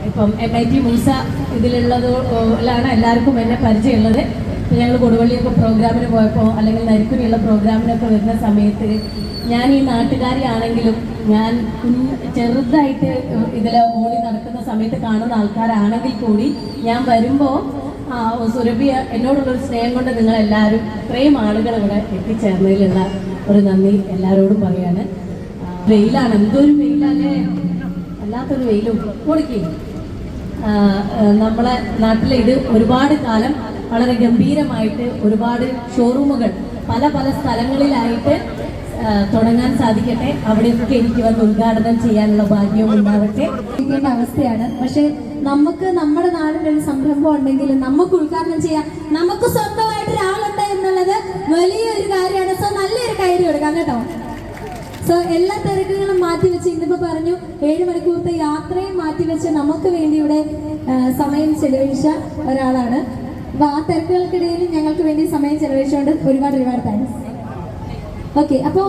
ഇപ്പം MIT മൂസ ഇതിലുള്ളതിലാണ് എല്ലാവർക്കും എന്നെ പരിചയമുള്ളത്. ഞങ്ങൾ കൊടുവള്ളിയൊക്കെ പ്രോഗ്രാമിന് പോയപ്പോൾ അല്ലെങ്കിൽ നരിക്കുനിയുള്ള പ്രോഗ്രാമിനൊക്കെ വരുന്ന സമയത്ത് ഞാൻ ഈ നാട്ടുകാരിയാണെങ്കിലും ഞാൻ ചെറുതായിട്ട് ഇതിൽ ഓടി നടക്കുന്ന സമയത്ത് കാണുന്ന ആൾക്കാരാണെങ്കിൽ കൂടി ഞാൻ വരുമ്പോൾ സുരഭി എന്നോടുള്ളൊരു സ്നേഹം കൊണ്ട് നിങ്ങളെല്ലാവരും ഇത്രയും ആളുകൾ ഇവിടെ എത്തിച്ചേർന്നതിലുള്ള ഒരു നന്ദി എല്ലാവരോടും പറയാണ്. വെയിലാണ്, എന്തൊരു വെയിലല്ലേ, വല്ലാത്തൊരു വെയിലും ഓടിക്കും. നമ്മളെ നാട്ടിലെ ഇത് ഒരുപാട് കാലം വളരെ ഗംഭീരമായിട്ട് ഒരുപാട് ഷോറൂമുകൾ പല പല സ്ഥലങ്ങളിലായിട്ട് തുടങ്ങാൻ സാധിക്കട്ടെ. അവിടെയൊക്കെ എനിക്ക് വന്ന് ഉദ്ഘാടനം ചെയ്യാനുള്ള ഭാഗ്യവും ഉണ്ടാവട്ടെ. അവസ്ഥയാണ്. പക്ഷെ നമുക്ക് നമ്മുടെ നാടിനൊരു സംരംഭം ഉണ്ടെങ്കിൽ നമുക്ക് ഉദ്ഘാടനം ചെയ്യാം, നമുക്ക് സ്വന്തമായിട്ട് ഒരാളുണ്ട് എന്നുള്ളത് വലിയൊരു കാര്യമാണ്. സോ നല്ലൊരു കയറി കൊടുക്കാം കേട്ടോ. സോ എല്ലാ തിരക്കുകളും മാറ്റിവെച്ച് ഇന്നിപ്പോ പറഞ്ഞു 7 മണിക്കൂറത്തെ യാത്രയും മാറ്റിവെച്ച് നമുക്ക് വേണ്ടി ഇവിടെ സമയം ചെലവഴിച്ച ഒരാളാണ്. അപ്പൊ ആ തിരക്കുകൾക്കിടയിൽ ഞങ്ങൾക്ക് വേണ്ടി സമയം ചെലവഴിച്ചുകൊണ്ട് ഒരുപാട് താങ്ക്സ്. ഓക്കെ, അപ്പോൾ